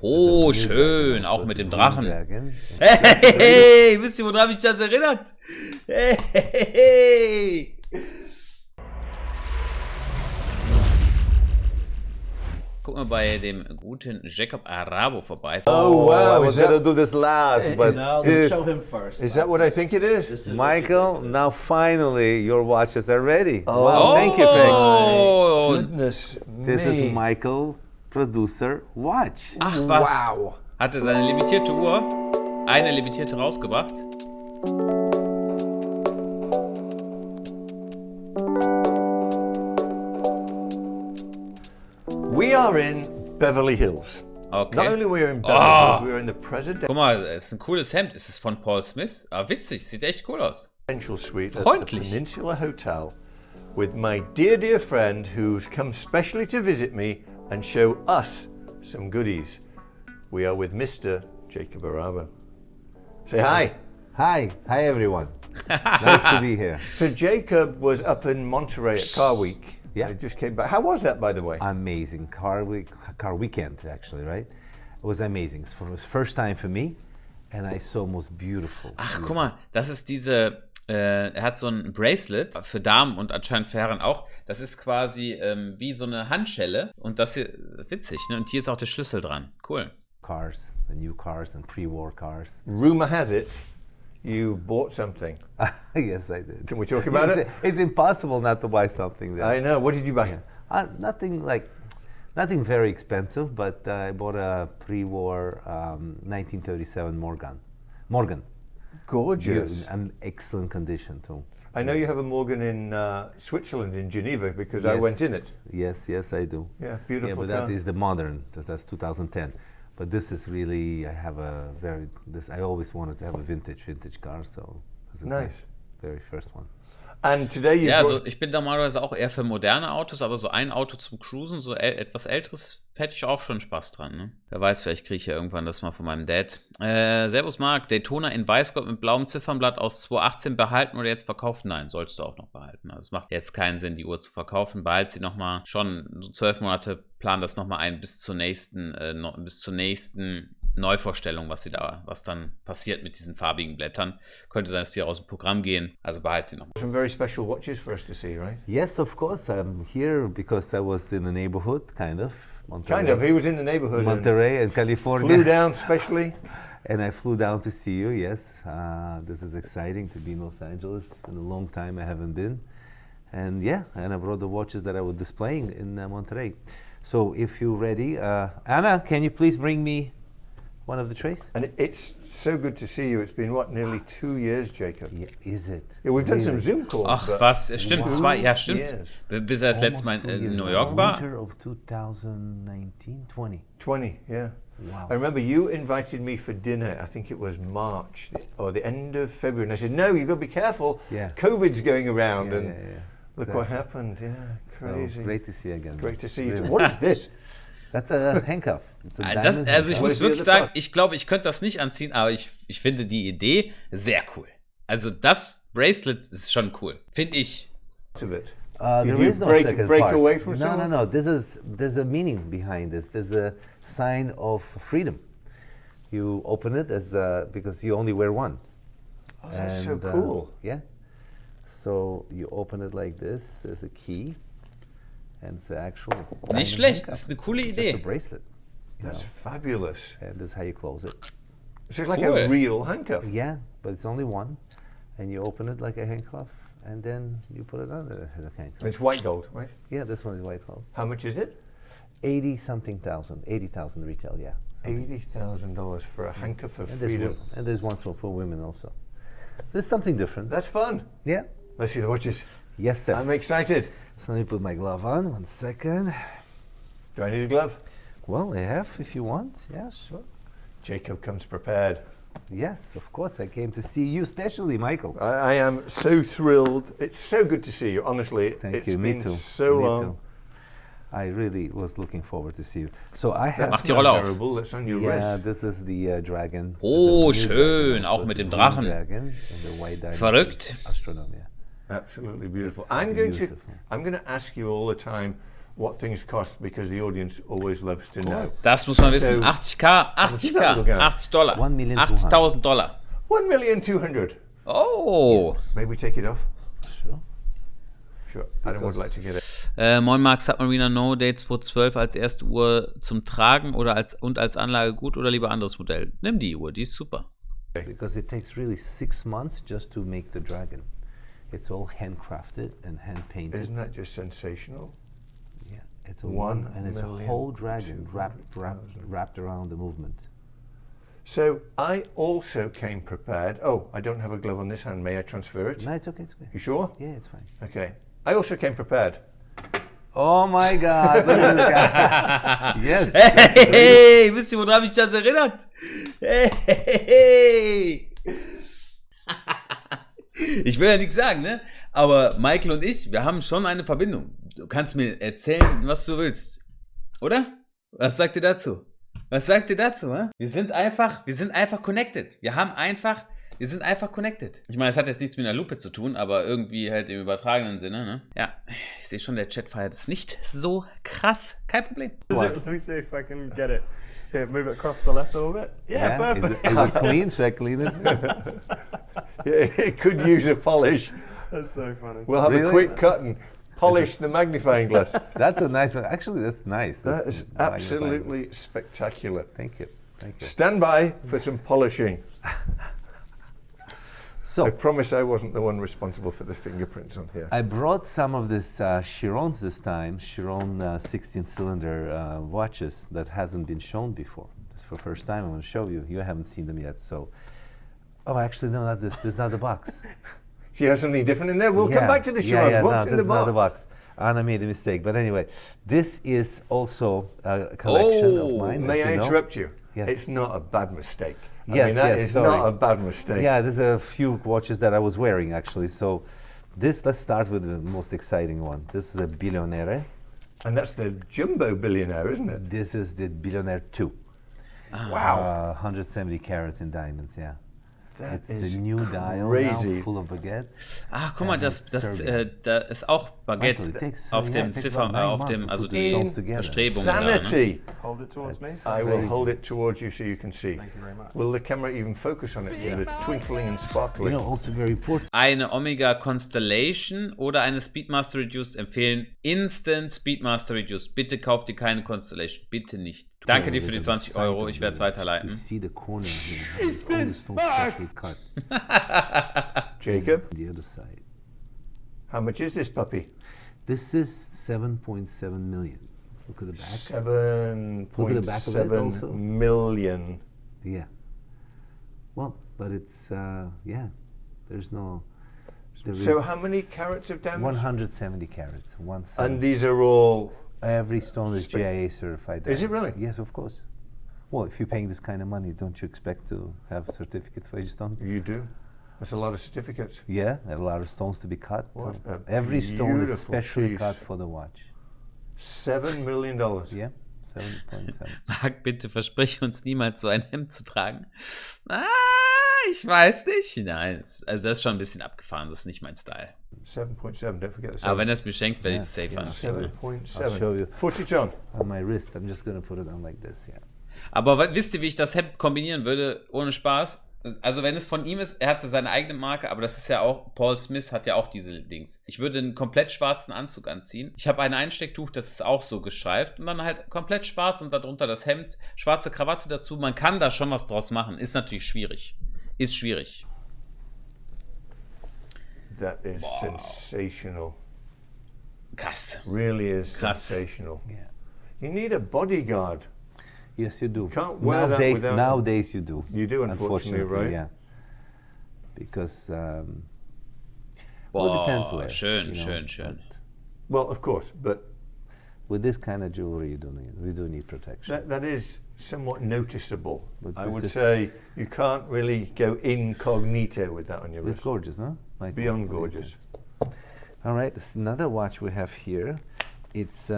Oh, schön, auch mit dem Drachen. Hey, wisst ihr, woran mich das erinnert? Hey. Guck mal bei dem guten Jacob Arabo vorbei. Oh wow, I was gonna do this last, but No, let's show him first. is that what I think it is? Michael, now finally your watches are ready. Oh, wow, thank you, Craig. Oh, goodness This me. is Michael Producer Watch. ach was. Wow. Hatte seine limitierte Uhr, eine limitierte rausgebracht. We are in Beverly Hills. Okay. Not only we're in Beverly Hills, we're in the Guck mal, es ist ein cooles Hemd. Ist es von Paul Smith? Ah, witzig, sieht echt cool aus. presidential suite at the Freundlich. Peninsula Hotel with my dear, dear friend who's come specially to visit me and show us some goodies. We are with Mr. Jacob Arabo. Say hi. Hi everyone. Nice to be here. So Jacob was up in Monterey at Car Week. Yeah. I just came back. How was that, by the way? Amazing car weekend, actually, right? It was amazing. It was first time for me, and I saw most beautiful. Ach, guck mal, das ist diese, er hat so ein Bracelet für Damen und anscheinend für Herren auch. Das ist quasi wie so eine Handschelle und das hier, witzig, ne? Und hier ist auch der Schlüssel dran. Cool. Cars, the new cars and pre-war cars. Rumor has it you bought something. Yes, I did. Can we talk about it? It's impossible not to buy something there. I know. What did you buy? Nothing very expensive, but I bought a pre-war 1937 Morgan. Gorgeous. An excellent condition too. I know you have a Morgan in Switzerland, in Geneva, because I went in it. Yes, I do. Yeah, beautiful Yeah, but car. that is the modern. That's 2010. But this is really, I always wanted to have a vintage car, so this is Nice. my very first one. And today you Ja, brought- also ich bin normalerweise auch eher für moderne Autos, aber so ein Auto zum Cruisen, so etwas älteres, hätte ich auch schon Spaß dran. Ne? Wer weiß, vielleicht kriege ich ja irgendwann das mal von meinem Dad. Servus Marc, Daytona in Weißgold mit blauem Ziffernblatt aus 2018 behalten oder jetzt verkaufen? Nein, sollst du auch noch behalten. Also es macht jetzt keinen Sinn, die Uhr zu verkaufen. Behalt sie nochmal, schon so 12 Monate, plan das nochmal ein bis zur nächsten Neuvorstellung, was dann passiert mit diesen farbigen Blättern. Könnte sein, dass die aus dem Programm gehen. Also behalt sie nochmal. some very special watches for us to see, right? Yes, of course. I'm here because I was in the neighborhood, kind of. Monterey. Kind of. He was in the neighborhood Monterey in and California. flew down specially. And I flew down to see you, yes. This is exciting to be in Los Angeles. In a long time I haven't been. And yeah, and I brought the watches that I was displaying in Monterey. So if you're ready, Anna, can you please bring me one of the trays? And it's so good to see you. It's been, what, nearly 2 years, Jacob? Yeah, is it? Yeah, we've done some Really? Zoom calls. Ach but- was, es stimmt, stimmt. Yes. Bis er das letzte Mal Almost 2 in years New now. York war. Winter of 2019, 20. 20, yeah. Wow. I remember you invited me for dinner, I think it was March or the end of February, and I said, no, you've got to be careful. Yeah. COVID's going around, Yeah, and yeah. look what happened. Yeah, crazy. So, great to see you again. Great to see you. Really. What is this? That's a handcuff. It's a diamond Also ich handcuff. muss wirklich sagen, ich glaube, ich könnte das nicht anziehen, aber ich finde die Idee sehr cool. Also das Bracelet ist schon cool, finde ich. Of it. There Did you is no break second break part. away from No, someone? no. There's a meaning behind this. There's a sign of freedom. You open it as because you only wear one. Oh, that's so And, cool. Yeah. So you open it like this. There's a key, and it's actual. Nicht schlecht, das ist eine coole Just a Idee. bracelet. That's fabulous. And this is how you close it. So it's like Cool. a real handcuff. Yeah, but it's only one, and you open it like a handcuff, and then you put it on the handcuff. And it's white gold, right? Yeah, this one is white gold. How much is it? 80,000 retail, yeah. $80,000 for a handcuff of And freedom. there's one for women also. So it's something different. That's fun. Yeah. Let's see the watches. Yes, sir. I'm excited. So let me put my glove on. 1 second. Do I need a glove? Well, I have if you want. Yeah, sure. Jacob comes prepared. Yes, of course. I came to see you, especially Michael. I am so thrilled. It's so good to see you. Honestly, Thank it's you. been Me too. so Me long. too. I really was looking forward to see you. So I have. Mach die Rolle auf. Terrible. That's on your Yeah, wrist. this is the dragon. Oh, This is the new schön, dragon, auch also mit the dem blue Drachen. Dragon and the white diamond Verrückt. Astronomy. Absolutely beautiful. It's I'm going beautiful. to ask you all the time, what things cost because the audience always loves to know. Das muss man wissen. So- 80k, 80k, 80 Dollar. 80.000 Dollar. 1,200,000. Oh. Maybe we take it off. Sure. Sure. I don't would like to get it. Moin Marc, Submariner No Date 212 als erste Uhr zum Tragen oder als Anlage gut oder lieber anderes Modell? Nimm die Uhr, die ist super. Because it takes really 6 months just to make the dragon. It's all handcrafted and hand painted. Isn't that just sensational? Yeah, it's a One and it's a million whole dragon 200,000. wrapped around the movement. So I also came prepared. Oh, I don't have a glove on this hand. May I transfer it? No, it's okay, it's okay. You sure? Yeah, it's fine. Okay. I also came prepared. Oh my God! Look at this guy. Yes. Hey, wisst ihr, woran mich das erinnert? Hey. Ich will ja nichts sagen, ne? Aber Michael und ich, wir haben schon eine Verbindung. Du kannst mir erzählen, was du willst. Oder? Was sagt ihr dazu? Was sagt ihr dazu, hä? Wir sind einfach connected. Wir sind einfach connected. Ich meine, es hat jetzt nichts mit einer Lupe zu tun, aber irgendwie halt im übertragenen Sinne, ne? Ja, ich sehe schon, der Chat feiert es nicht so krass. Kein Problem. Let me see if I can get it. Here, move it across to the left a little bit. Yeah, perfect. Is it clean? Should I clean it? It could use a polish. That's so funny. We'll have Really? a quick cut and polish the magnifying glass. That's a nice one. Actually, that's nice. That That's is magnifying. absolutely spectacular. Thank you. Thank you. Stand by for some polishing. So I promise I wasn't the one responsible for the fingerprints on here. I brought some of this Chirons this time, Chiron 16-cylinder watches that hasn't been shown before. This is for the first time. I'm going to show you. You haven't seen them yet. So, oh, actually, no, not this. This is not the box. So you have something different in there? We'll come back to the Chirons. Yeah, What's no, in this the is not the box? box. Anna made a mistake. But anyway, this is also a collection of mine. May as I you know. interrupt you? Yes. It's not a bad mistake. I Yes, mean, that yes, is sorry. not a bad mistake. Yeah, there's a few watches that I was wearing actually. So this, let's start with the most exciting one. This is a Billionaire. And that's the jumbo billionaire, isn't it? This is the Billionaire 2. Wow. 170 carats in diamonds, yeah. That It's is the new dial crazy. now, full of baguettes. Ach, guck mal, And da ist auch Michael, Baguette it takes, auf yeah, dem it takes Ziffer, about 9 auf months dem, to also put the die stones together. Verstrebungen da, ne? Sanity. Hold it towards me. So I will crazy. hold it towards you so you can see. Thank you very much. Will the camera even focus on it with it twinkling and You sparkling? know, also very important. Eine Omega Constellation oder eine Speedmaster Reduced empfehlen. Instant Speedmaster Reduced. Bitte kauft dir keine Constellation. Bitte nicht. Danke dir für die 20 Euro. Ich werde es To weiterleiten. see the corner here, how it's all the stones specially cut. Jacob, On the other side. how much is this puppy? This is 7.7 million. Look at the back. Look at the back of it also. 7.7 million. Yeah. Well, but it's, yeah, there's no... There So is how many carats of damage? 170 carats, And 170. these are all... Every stone is Spec- GIA certified. Is it really? Yes, of course. Well, if you're paying this kind of money, don't you expect to have a certificate for each stone? You do? That's a lot of certificates. Yeah, there are a lot of stones to be cut. What a Every stone is beautiful specially piece. cut for the watch. $7 million. Yeah, 7.7. Marc, bitte versprich uns niemals so ein Hemd zu tragen. Ich weiß nicht. Nein, also das ist schon ein bisschen abgefahren. Das ist nicht mein Style. 7.7, don't forget the 7. Aber wenn er es mir schenkt, werde ich es Yeah, safe yeah. anziehen. I'll show you. 7.7. Put it on. On my wrist, I'm just going to put it on like this, yeah. Aber wisst ihr, wie ich das Hemd kombinieren würde, ohne Spaß? Also wenn es von ihm ist, er hat ja seine eigene Marke, aber das ist ja auch, Paul Smith hat ja auch diese Dings. Ich würde einen komplett schwarzen Anzug anziehen. Ich habe ein Einstecktuch, das ist auch so gestreift und dann halt komplett schwarz und darunter das Hemd, schwarze Krawatte dazu. Man kann da schon was draus machen. Ist natürlich schwierig. Ist schwierig. That is sensational. Krass. Really is Krass. sensational. Yeah. You need a bodyguard. Yes, you do. Can't wear that without- Nowadays you do. You do, unfortunately, right? Yeah. Because, well, Boah, it depends where. schön, you know, schön, schön. but Well, of course, but with this kind of jewelry, we do need protection. that is somewhat noticeable. But I this would is- say you can't really go incognito with that on your It's wrist. gorgeous, no? Like Beyond gorgeous. All right, this is another watch we have here. It's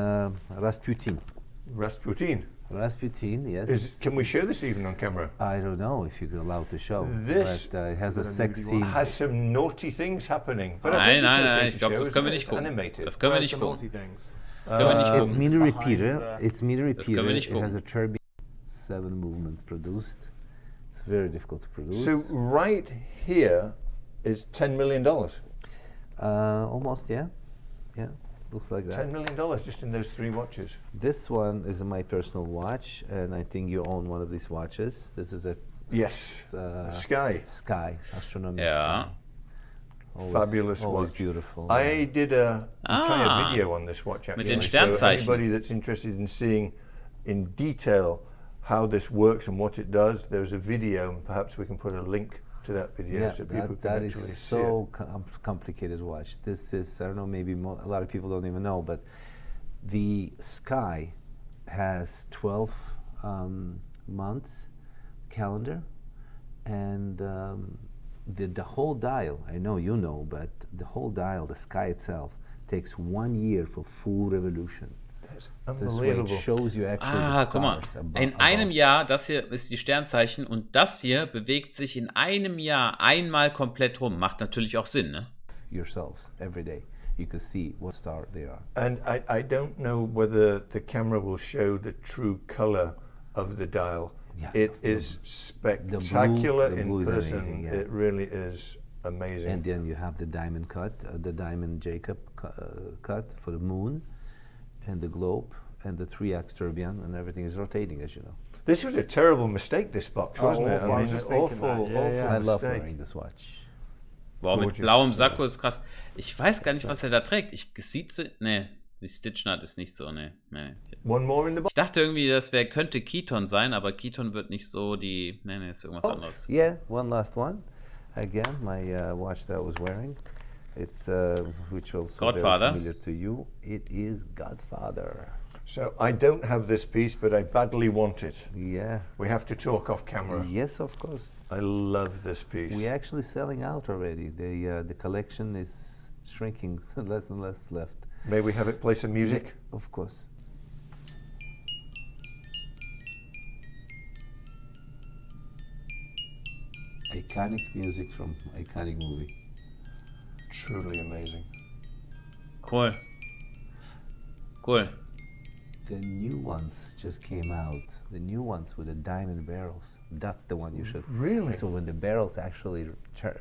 Rasputin. Rasputin. Rasputin, yes. Can we show this even on camera? I don't know if you're allowed to show, This but it has a is a sex nudie scene. Has some naughty things happening. But I Nein, think it's nein, okay nein, to ich glaube, show, das können wir isn't it? nicht It's gucken. animated. Das können wir Where's nicht the gucken. naughty things? Das können wir nicht It's gucken. meter Behind repeater. the- It's meter Das können wir repeater. nicht It has gucken. a turbine. 7 movements produced. It's very difficult to produce. So right here is $10 million. Almost, yeah. Yeah, looks like that. $10 million just in those 3 watches. This one is my personal watch, and I think you own one of these watches. This is a Yes. Sky. Sky, astronomy Ja. Sky. Always, Fabulous always watch. beautiful. I did a entire Ah. video on this watch actually. den So Sternzeichen. anybody that's interested in seeing in detail how this works and what it does, there's a video, and perhaps we can put a link to that video Yeah, so people that, can that actually is see it. so complicated watch. This is, I don't know, maybe a lot of people don't even know, but the Sky has 12 months calendar, and the whole dial, I know you know, but the whole dial, the Sky itself, takes 1 year for full revolution. That's This way it unbelievable. shows you actually Ah, the guck mal. stars In einem Jahr, das hier ist die Sternzeichen und das hier bewegt sich in einem Jahr einmal komplett rum. Macht natürlich auch Sinn, ne? yourselves every day. You can see what star they are. And I don't know whether the camera will show the true color of the dial. Yeah, It is spectacular the in blue is person. amazing, yeah. It really is amazing. And then you have the diamond cut, the diamond Jacob cut for the moon, and the globe, and the 3x tourbillon, and everything is rotating, as you know. This was a terrible mistake, this box, Oh, wasn't it? awful. I I was mean, just thinking awful, that. Yeah, awful yeah. I love mistake. wearing this watch. Boah, mit Gorgeous. blauem Sakko ist krass. Ich weiß gar nicht, was er da trägt. Es sieht so. Ne, die Stitchnut ist nicht so, ne. One more in the box. Ich dachte irgendwie, das könnte Keton sein, aber Keton wird nicht so die. Ne, ist irgendwas anderes. Yeah, one last one. Again, my watch that I was wearing. It's which also Godfather. very familiar to you. It is Godfather. So I don't have this piece, but I badly want it. Yeah. We have to talk off camera. Yes, of course. I love this piece. We're actually selling out already. The collection is shrinking, less and less left. May we have it play some music? Of course. Iconic music from iconic movie. Truly amazing. Cool. Cool. The new ones just came out. The new ones with the diamond barrels. That's the one you should. Really? So when the barrels actually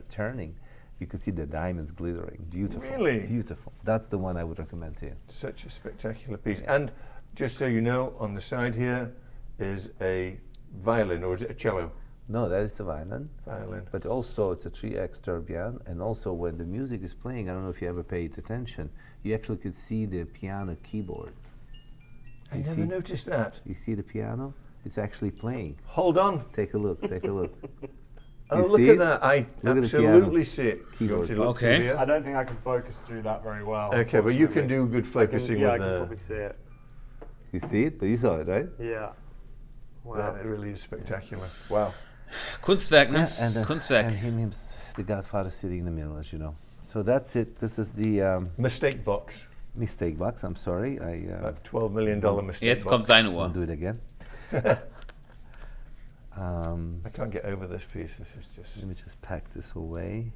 turning, you can see the diamonds glittering. Beautiful. Really? Beautiful. That's the one I would recommend to you. Such a spectacular piece. And just so you know, on the side here is a violin, or is it a cello? No, that is the violin. Violin. But also it's a 3x tourbillon, and also when the music is playing, I don't know if you ever paid attention, you actually could see the piano keyboard. I You never see? noticed that. You see the piano? It's actually playing. Hold on. Take a look, take a look. Oh, You look see at it? that. I Look at the absolutely piano see it. You want keyboard. to look Okay. through here? I don't think I can focus through that very well. Okay, but you can unfortunately. do good I can- focusing yeah, I with can the... probably see it. You see it? But you saw it, right? Yeah. Wow. That really is spectacular. Wow. Kunstwerk, ne? And Kunstwerk. him, the Godfather sitting in the middle, as you know. So that's it. This is the Mistake box. mistake box. I'm sorry. I That $12 million mistake Jetzt box. kommt seine won't Uhr. do it again. I can't get over this piece. This is just... Let me just pack this away.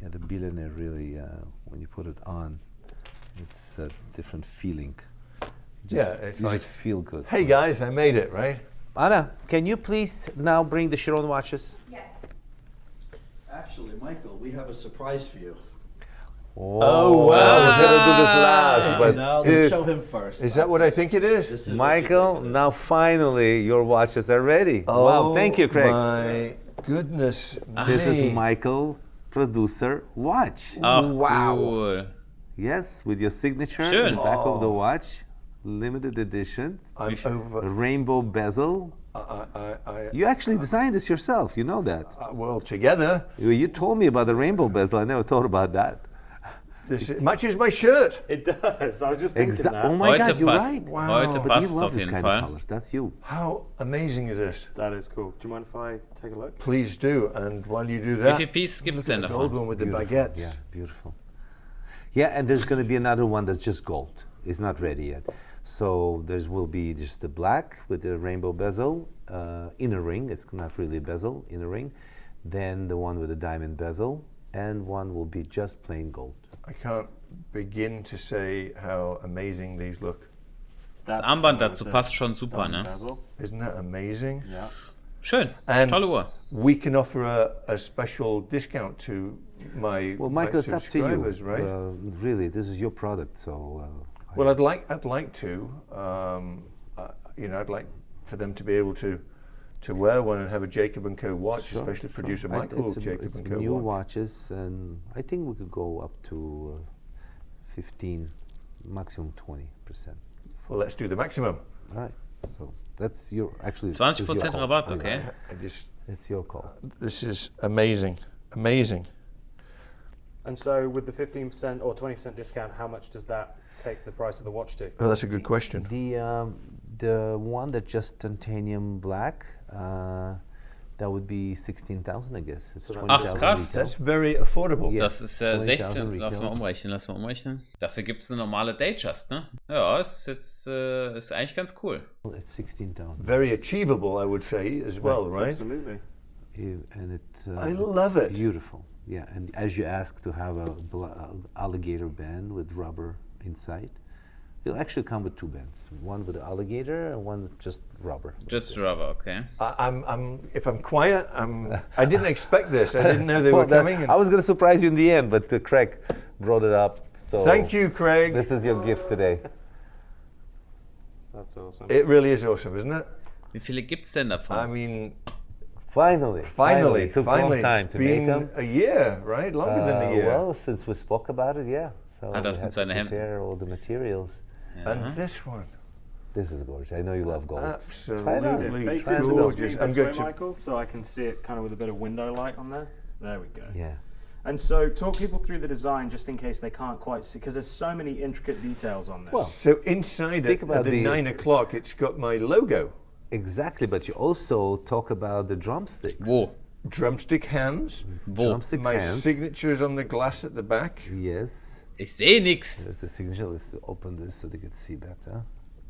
Yeah, the billionaire really, when you put it on, it's a different feeling. Yeah, it's you like, just feel good. hey guys, I made it, right? Anna, can you please now bring the Chiron watches? Yes. Actually, Michael, we have a surprise for you. Oh, wow. I was going to do this last, but Now, this- let's show him first. is that what I think it is? This is what Michael, you think it now finally your watches are ready. Wow, thank you, Craig. My goodness This me. is Michael, producer watch. Ach, Wow. cool. Yes, with your signature Schön. on the back of the watch. Limited edition. I'm over. Rainbow bezel. You actually designed this yourself, you know that. Well, together, You told me about the rainbow bezel, I never thought about that. this matches my shirt. It does. I was just thinking that. Oh my Heute God, you're passt. right. Wow. Heute But passt you es love auf this jeden kind of Fall. colors, that's you. How amazing is this? That is cool. Do you mind if I take a look? Please do. And while you do Wie that, viel Pieces gibt es look denn at the gold davon? one with the Beautiful, baguettes. Yeah, beautiful. Yeah, and there's going to be another one that's just gold. It's not ready yet. So there will be just the black with the rainbow bezel, inner ring. It's not really a bezel, inner ring. Then the one with the diamond bezel, and one will be just plain gold. I can't begin to say how amazing these look. Das Armband dazu passt schon super, ne? Isn't that amazing? Yeah. Schön, And tolle Uhr. we can offer a special discount to my, Well, my Michael, it's up to you. subscribers, right? Really, this is your product, so. Well, I'd like to. I'd like for them to be able to wear one and have a Jacob & Co. watch, especially producer Michael Jacob & Co. New watch. watches, and I think we could go up to 15, maximum 20%. Well, let's do the maximum. All right. So that's your actually. 20% Rabatt, okay. It's your call. This is amazing, amazing. And so with the 15% or 20% discount, how much does that take the price of the watch to? Oh, that's a good question. The one that just titanium black, that would be 16,000, I guess. It's So that's- 20,000 Ach, krass. retail. That's very affordable. Yeah. Das ist 16, 20.000 lass mal umrechnen. Dafür gibt es eine normale Datejust, ne? Ja, ist jetzt ist eigentlich ganz cool. It's 16,000. Very achievable, I would say, as well, right? Absolutely. And it's I love it. beautiful. Yeah, and as you ask to have a alligator band with rubber inside, it'll actually come with two bands, one with the alligator and one with just rubber. Just rubber, okay. If I'm quiet, I didn't expect this. I didn't know they were coming. I was going to surprise you in the end, but Craig brought it up. So Thank you, Craig. This is your gift today. That's awesome. It really is awesome, isn't it? Wie viele gibt's denn davon? I mean, Finally. finally, It took a long time it's to make been them. a year, right? Longer than a year. Well, since we spoke about it, yeah. So Ah, das we sind had to seine Hemden. prepare all the materials. And this one, This is gorgeous. I know you love gold. absolutely Face Try it into on. the gorgeous. screen I'm this going way, to. Michael, so I can see it kind of with a bit of window light on there. There we go. Yeah. And so talk people through the design just in case they can't quite see, because there's so many intricate details on this. Well, So inside Speak it, about at the these. 9 o'clock, it's got my logo. Exactly, but you also talk about the drumsticks. Wo? Drumstick hands. Wo? Drumsticks My hands. signature is on the glass at the back. Yes. Ich sehe nix. There's the signature. Let's open this so they can see better.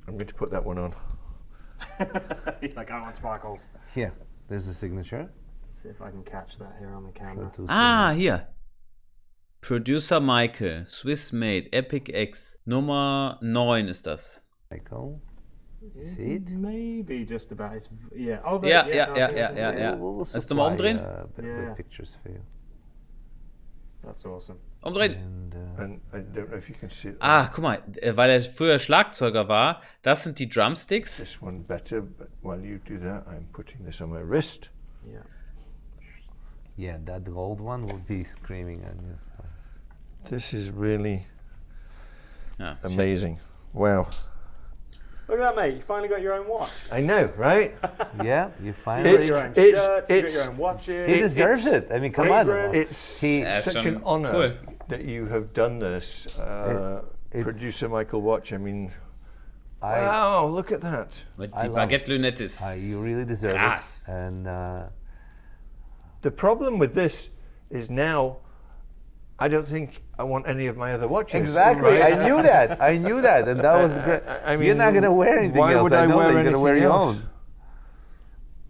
I'm going to put that one on. You're like, I want sparkles. Here, there's the signature. Let's see if I can catch that here on the camera. Ah, hier. Producer Michael, Swiss Made, Epic X. Nummer 9 ist das. Michael. You see it? Maybe just about. It's, yeah. Oh, Ja, there- ja, no, ja, I ja, can ja, see it. ja. We'll Kannst du mal supply, umdrehen? Yeah. pictures for you. That's awesome. Umdrehen. And And I don't know if you can see it. Ah, guck mal, weil er früher Schlagzeuger war, das sind die Drumsticks. This one better, but while you do that, I'm putting this on my wrist. Yeah. yeah, that gold one will be screaming at you. This is really Ja, amazing. Wow. Look at that, mate. You finally got your own watch. I know, right? Yeah, you You finally. got It's- your own it's- shirts, you got it's- your own watches. He deserves it's it. I mean, come on. fragrance. It's He- Yeah, such some- an honor cool. that you have done this. it's- Producer Michael Watch, I mean, I, wow, look at that. Mit I die love Baguette-Lünette ist you really deserve krass. it. And The problem with this is now, I don't think I want any of my other watches. exactly, right? I knew that. I knew that, and that was great. I mean, You're not gonna wear anything why else. would I I know wear that you're gonna wear anything your else? own.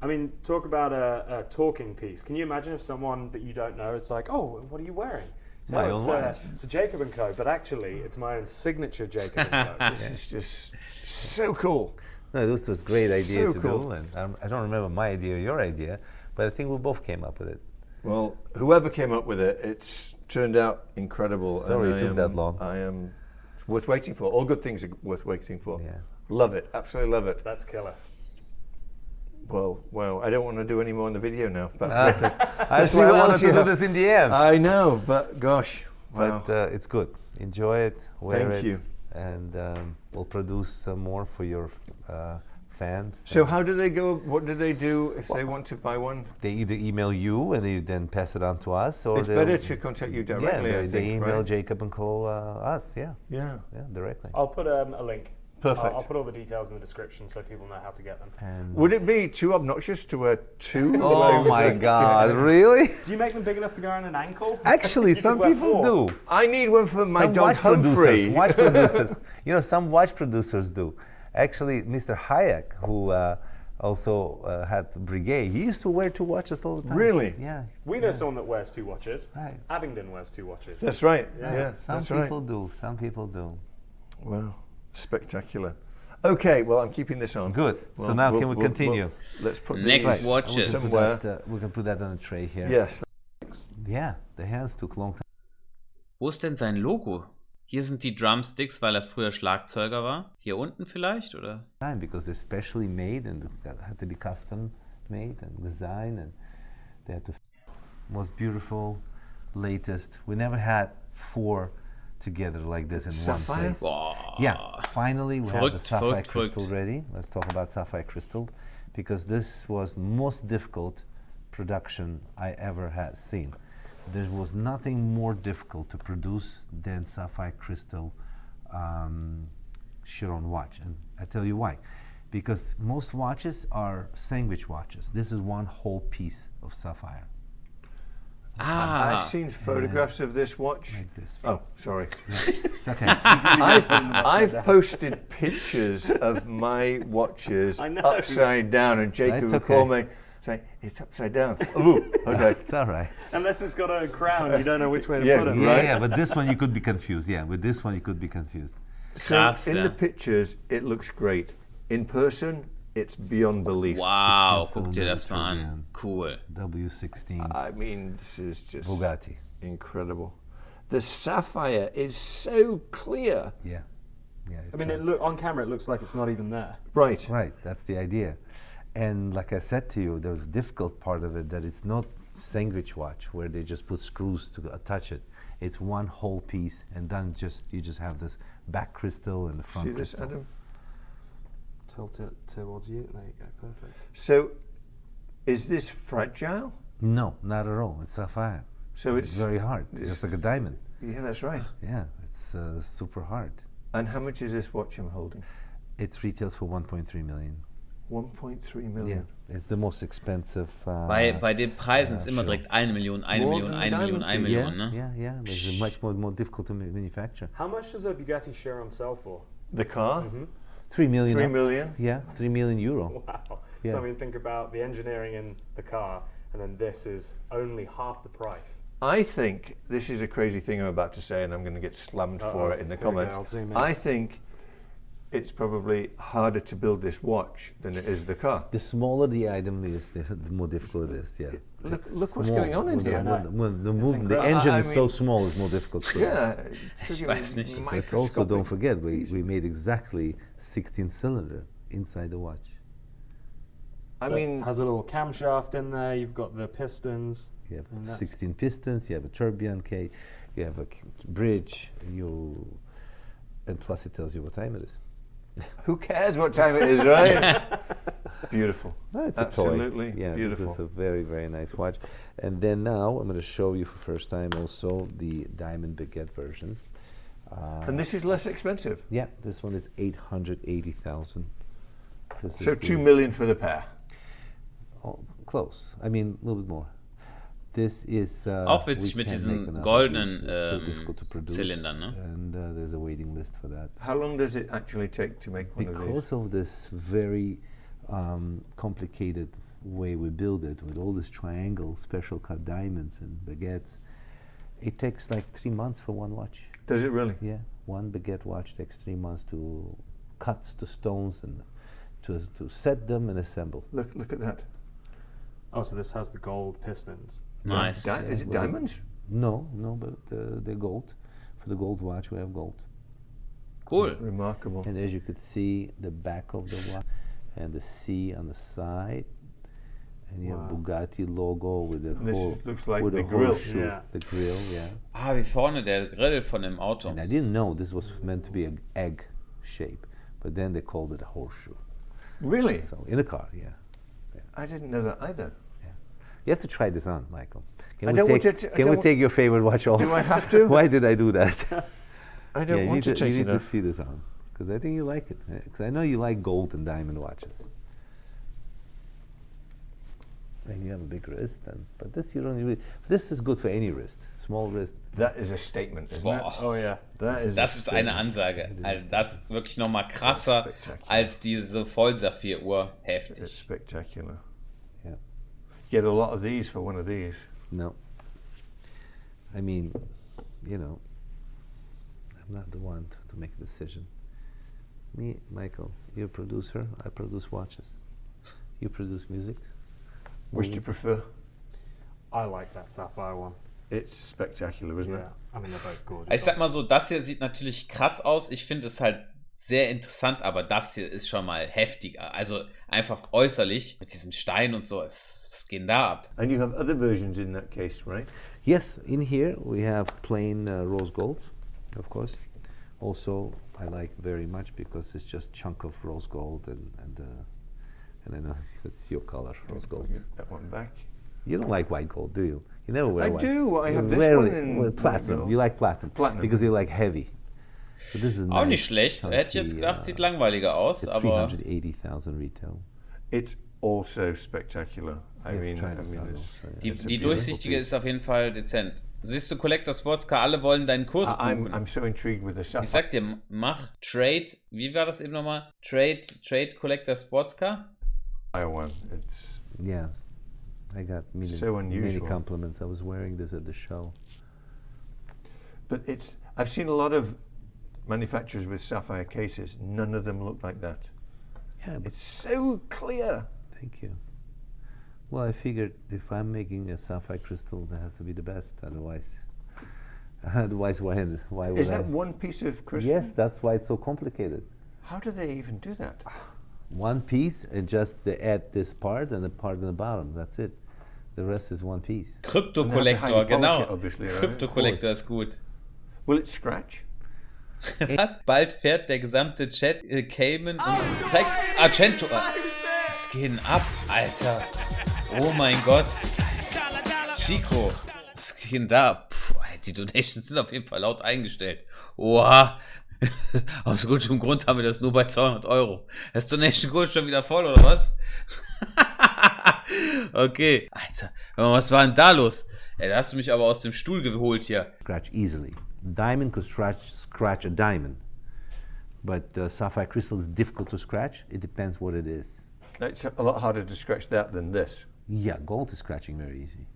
I mean, talk about a talking piece. Can you imagine if someone that you don't know is like, "Oh, what are you wearing?" So, My "Oh, own it's, watch." it's a Jacob & Co., but actually, it's my own signature Jacob & Co. This is just so cool. No, this was a great idea So to cool. do, and I don't remember my idea or your idea, but I think we both came up with it. Well, whoever came up with it, it's turned out incredible. Sorry and it took that long. I am worth waiting for. All good things are worth waiting for. Yeah. Love it, absolutely love it. That's killer. Well, I don't want to do any more in the video now. But I That's see what I what wanted else you to do know. this in the end. I know, but gosh, wow. But it's good. Enjoy it. Wear Thank it, you. And we'll produce some more for your fans. So And how do they go? What do they do if they want to buy one? they either email you and you then pass it on to us, or It's they'll- better to contact you directly. Yeah, I they think, email right? Jacob and call us. Yeah, Yeah, yeah, directly. I'll put a link. perfect. I'll put all the details in the description so people know how to get them. And Would it be too obnoxious to wear two? oh my Like, God, really? Do you make them big enough to go on an ankle? Actually, You could some wear people 4. do. I need one for my Some dog watch producers, Humphrey. watch producers. You know, some watch producers do. Actually, Mr. Hayek, who also had Brigade. He used to wear 2 watches all the time. Really? Yeah. We know someone that wears 2 watches. Right. Abingdon wears 2 watches. That's right. Yeah. Yeah, Some that's people right. do. Some people do. Wow, spectacular. Okay, well, I'm keeping this on. Good. So Well, now can we continue? let's put Next these watches. somewhere. We can put that on a tray here. Yes. Yeah, the hands took long time. Wo ist denn sein Logo? Hier sind die Drumsticks, weil er früher Schlagzeuger war. Hier unten vielleicht, oder? Because they're specially made and had to be custom made and designed, and they had to most beautiful, latest. We never had 4 together like this in Sapphire? one place. Boah. Yeah, finally we have the Verrückt, sapphire verrückt, crystal verrückt. ready. Let's talk about sapphire crystal, because this was most difficult production I ever had seen. There was nothing more difficult to produce than sapphire crystal Chiron watch, and I tell you why. Because most watches are sandwich watches. This is one whole piece of sapphire, I've seen photographs of this watch. like this. Oh, sorry. It's okay. I've posted pictures of my watches I know. upside down, and Jacob That's would call okay. me, say, it's upside down. Ooh, okay. It's all right. Unless it's got a crown, you don't know which way to Yeah, put it. Yeah, Right. yeah, but this one you could be confused. Yeah, with this one you could be confused. So Krass, in ja. the pictures, it looks great. In person, it's beyond belief. Wow, Six guck dir das mal cylinder an. Cool. W16 I mean, this is just Bugatti. incredible. The sapphire is so clear. Yeah, yeah. I mean, on camera, it looks like it's not even there. Right. Right, that's the idea. And like I said to you, the difficult part of it that it's not sandwich watch where they just put screws to attach it. It's one whole piece, and then you just have this back crystal and the front See this, crystal. Adam? Tilt it towards you. There you go. Perfect. So, is this fragile? No, not at all. It's sapphire. So It's very hard. It's just like a diamond. Yeah, that's right. Yeah, it's super hard. And how much is this watch I'm holding? It retails for 1.3 million. 1.3 Yeah, million. it's the most expensive. Bei den Preisen ist immer sure. direkt 1 Million, 1 More Million, than 1 Million, diamond 1 piece. Million, ne? Yeah. It's much more difficult to manufacture. How much does a Bugatti Chiron sell for? The car? 3 million. 3 up. million? Yeah, 3 million euro. Wow. Yeah. So I mean, think about the engineering in the car, and then this is only half the price. I think this is a crazy thing I'm about to say, and I'm going to get slammed for it in the Here we go, comments. I'll zoom in. I think it's probably harder to build this watch than it is the car. The smaller the item is, the more difficult it is. Yeah. Look- It's look what's small. going on in When the- here. when the movement, the incredible. engine I is so mean- small, it's more difficult. To Yeah. Ich weiß nicht. Let's also don't forget we made exactly 16 cylinder inside the watch. I So mean, it has a little camshaft in there. You've got the pistons. You have And that's- 16 pistons. You have a tourbillon cage. You have a bridge. And plus it tells you what time it is. who cares what time it is, right? Beautiful. No, it's Absolutely a toy. Yeah, beautiful. This is a very, very nice watch. And then now I'm going to show you for the first time also the diamond baguette version. And this is less expensive. Yeah, this one is 880,000. This So is 2 the- million for the pair. Oh, close. I mean, a little bit more. This is. Auch witzig we mit can't diesen make another goldenen, piece. It's so difficult to produce, Zylindern, ne? And there's a waiting list for that. How long does it actually take to make one of these? Because of this very complicated way we build it, with all this triangle, special cut diamonds and baguettes, it takes like 3 months for one watch. Does it really? Yeah, one baguette watch takes 3 months to cut the stones and to set them and assemble. Look at that. Oh, so this has the gold pistons. Nice. Is it well, diamonds? No, but they're gold. For the gold watch, we have gold. Cool. Remarkable. And as you could see, the back of the watch and the C on the side, and you have Wow. Bugatti logo with the And this whole looks like with the a grill. horseshoe, Yeah. the grill, yeah. Ah, wie vorne der Grill von dem Auto. And I didn't know this was meant to be an egg shape, but then they called it a horseshoe. Really? So in a car, yeah. I didn't know that either. You have to try this on, Michael. Can I we don't want take, to- I can don't we wa- take your favorite watch off? Do I have to? Why did I do that? I don't you want need to take you it need to off. see this on, because I think you like it. Because I know you like gold and diamond watches. and you have a big wrist, but this you don't really. This is good for any wrist, small wrist. That is a statement, isn't Boah. it? Oh yeah. That is Das a ist eine statement. Ansage. Also das ist wirklich nochmal krasser Spectacular. als diese Vollsaphir-Uhr. It's Heftig. spectacular. Yeah. Get a lot of these for one of these. No. I mean, you know, I'm not the one to make a decision. Me, Michael, you're a producer. I produce watches. You produce music. Which do you prefer? I like that sapphire one. It's spectacular, isn't Yeah. it? I mean, they're both gorgeous. Ich sag mal so, das hier sieht natürlich krass aus. Ich finde es halt sehr interessant, aber das hier ist schon mal heftiger. Also einfach äußerlich mit diesen Steinen und so. Was geht denn da ab? And you have other versions in that case, right? Yes, in here we have plain rose gold, of course. Also, I like very much because it's just chunk of rose gold and I know it's your color, rose gold. Get that one back. You don't like white gold, do you? You never wear I white. do. I You have this rarely- one in well, white platinum. gold. You like platinum. Platinum. Because you like heavy. So this is Auch nice, nicht schlecht. Hätte ich jetzt chunky, gedacht, sieht langweiliger aus, it's aber 380,000 retail. It's also spectacular. I Yeah, mean, try this out it's, also, yeah. die, it's a die beautiful durchsichtige piece. ist auf jeden Fall dezent. Siehst du, Collector Sportscar, alle wollen deinen Kurs buchen. I'm so intrigued with the sapphire. Ich sag dir, mach Trade, wie war das eben nochmal? Trade Collector Sportscar? One. It's Yeah, I got many, So many unusual. compliments. I was wearing this at the show. But it's. I've seen a lot of manufacturers with sapphire cases. None of them look like that. Yeah, but It's so clear. thank you. Well, I figured if I'm making a sapphire crystal, that has to be the best. Otherwise, why would Is I? that one piece of crystal? Yes, that's why it's so complicated. How do they even do that? One piece, and just they add this part and the part in the bottom. That's it. The rest is one piece. Crypto And they have to Collector, polish genau. it, obviously, right? Crypto Of Collector ist gut. Will it scratch? Was? Bald fährt der gesamte Chat Cayman und zeigt Argento. Was geht denn ab, Alter? Oh mein Gott. Chico. Was geht denn da? Puh, die Donations sind auf jeden Fall laut eingestellt. Oha. Aus gutem Grund haben wir das nur bei 200 Euro. Das Donation Goal ist schon wieder voll, oder was? Okay. Alter, was war denn da los? Ey, da hast du mich aber aus dem Stuhl geholt hier. Scratch easily. Diamond could scratch a diamond, but sapphire crystal is difficult to scratch. It depends what it is. It's a lot harder to scratch that than this. Yeah, gold is scratching very easy.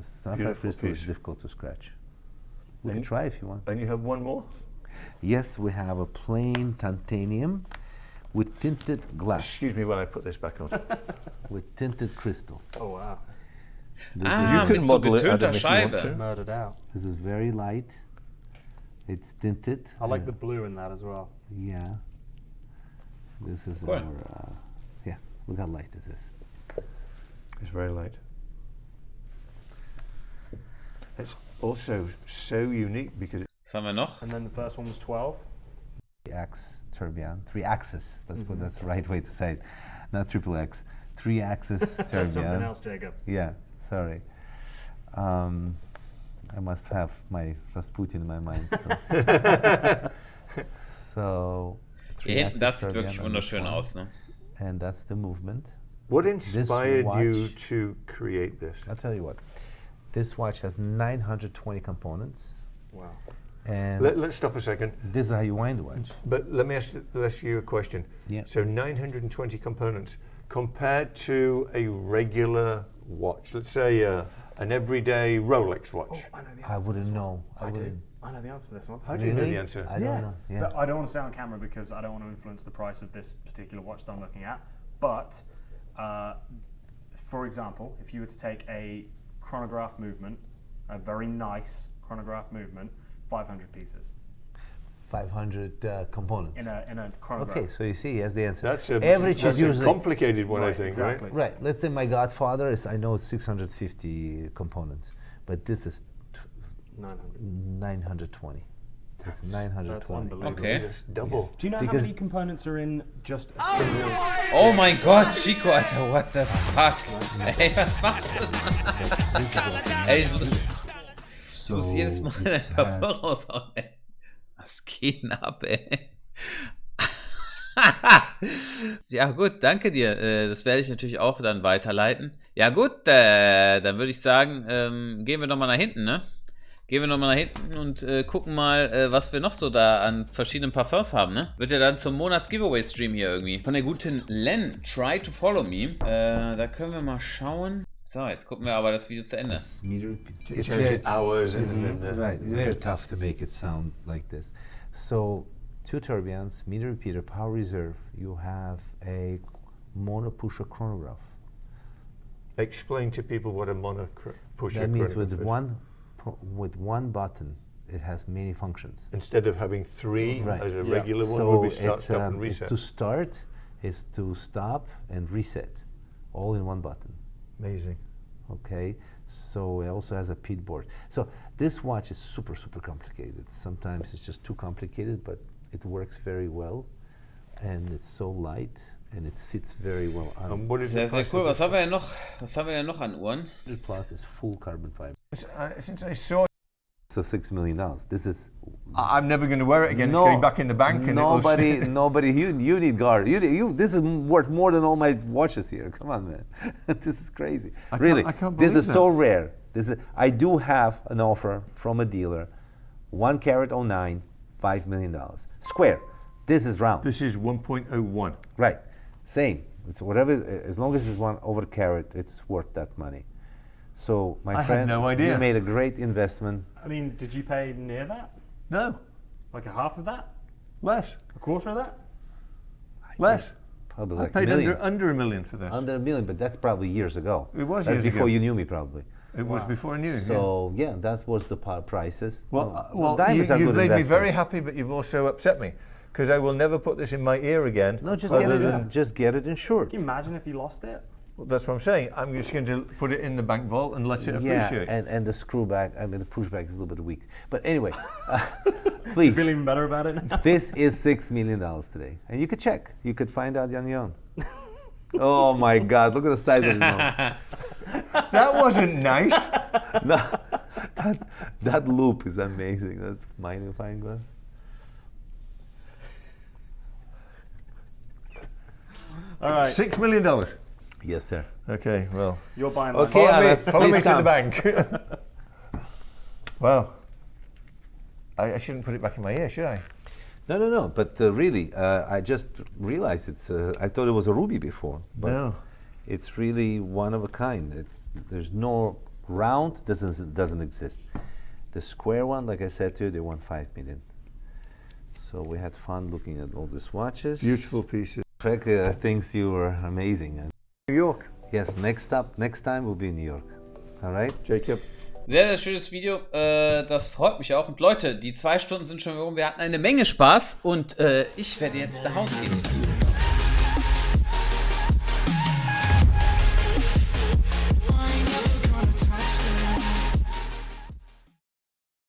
Sapphire Beautiful crystal piece. is difficult to scratch. We can And- try if you want. And you have one more? Yes, we have a plain titanium with tinted glass. Excuse me while I put this back on. With tinted crystal. Oh wow. This, Ah, is, can mit so model it, getönter Adam, if you want Scheibe. to. Murdered out. this is very light. It's tinted. I like the blue in that as well. Yeah. This is Cool. our. Yeah, look how light this is. It's very light. It's also so unique because Was haben wir noch? And then the first one was 12. 3X tourbillon, 3 axis. That's the right way to say it, not triple X. 3 axis tourbillon. Something else, Jacob. Yeah, sorry. I must have my Rasputin in my mind still. So, Hier hinten, das sieht tourbillon wirklich on wunderschön this one. aus, ne? And that's the movement. what inspired you watch- to create this? I'll tell you what. This watch has 920 components, Wow. and Let's stop a second. this is how you wind the watch. But let me ask you a question. Yeah. So 920 components compared to a regular watch, let's say an everyday Rolex watch. I know the I wouldn't know. I do. wouldn't. I know the answer to this one. How do you know Really? the answer? I don't know. Yeah. But I don't want to say on camera because I don't want to influence the price of this particular watch that I'm looking at. But, for example, if you were to take a chronograph movement, a very nice chronograph movement, 500 pieces 500 components. in a chronograph. Okay, so you see, he has the answer. That's a, Average that's is a usually complicated one, I Right, think, exactly. right. Let's say my Godfather is. I know it's 650 components, but this is 900. 920. It's 920. That's unbelievable. right? Okay. It's double. Do you know Because- how many components are in just a single? Oh mein Gott, Chico, Alter, what the fuck? Ey, was machst du? Ey, du musst jedes Mal dein Papier raushauen, ey. Was geht denn ab, ey? Ja gut, danke dir. Das werde ich natürlich auch dann weiterleiten. Ja gut, dann würde ich sagen, gehen wir nochmal nach hinten, ne? Gehen wir nochmal nach hinten und gucken mal, was wir noch so da an verschiedenen Parfums haben, ne? Wird ja dann zum Monats-Giveaway-Stream hier irgendwie. Von der guten Len, Try to Follow Me. Da können wir mal schauen. So, jetzt gucken wir aber das Video zu Ende. It's Change very, it hours and right, very tough to make it sound like this. So, 2 tourbillons, meter repeater, power reserve. You have a monopusher chronograph. Explain to people what a pusher That means with chronograph is. with one button, it has many functions. Instead of having 3 Right. as a Yeah. regular one, So would be start, it's, stop, and it's reset. to start, it's to stop and reset, all in one button. Amazing. Okay, so it also has a PID board. So this watch is super, super complicated. Sometimes it's just too complicated, but it works very well, and it's so light, and it sits very well on. And what is Sehr, the sehr price cool. of Was this haben wir denn noch? Was haben wir denn noch an Uhren? Plus is full carbon fiber. Since I saw, So $6 million. This is I'm never going to wear it again. It's going back in the bank, and nobody, nobody. You need guard. You. This is worth more than all my watches here. Come on, man. This is crazy. Really, I can't this believe is so rare. This is. I do have an offer from a dealer, 1 carat 09, $5 million. Square. This is round. This is 1.01. Right. Same. It's whatever. As long as it's 1 over carat, it's worth that money. So, my I had friend, no idea. you made a great investment. I mean, did you pay near that? No, Like a half of that? less, A quarter of that? less. Probably I like paid $1 million. under $1 million for this. Under $1 million, but that's probably years ago. It was That's years before ago. you knew me, probably. It was Wow. before I knew. So yeah, that was the prices. Well, diamonds are you've good made me investment. very happy, but you've also upset me because I will never put this in my ear again. No, just other get it. than- Just get it insured. Can you imagine if you lost it? Well, that's what I'm saying. I'm just going to put it in the bank vault and let it Yeah, appreciate. and the screw back. I mean, the pushback is a little bit weak. But anyway, please. Feel even better about it now? This is $6 million today, and you could check. You could find out on your own. Oh my God! Look at the size of his nose. That wasn't nice. No, that loop is amazing. That's magnifying glass. All right, $6 million. Yes, sir. Okay, well. you're buying Okay, mine. Anna, Follow me please to the come. bank. Well, I shouldn't put it back in my ear, should I? No. But really, I just realized it's. I thought it was a ruby before, but No. it's really one of a kind. There's no round. Doesn't exist. The square one, like I said to you, they won $5 million. So we had fun looking at all these watches. Beautiful pieces. Frank thinks you were amazing. New York. Yes, next time we'll be in New York. All right. Jacob. Sehr, sehr schönes Video. Das freut mich auch. Und Leute, die 2 Stunden sind schon rum. Wir hatten eine Menge Spaß. Und ich werde jetzt nach Hause gehen.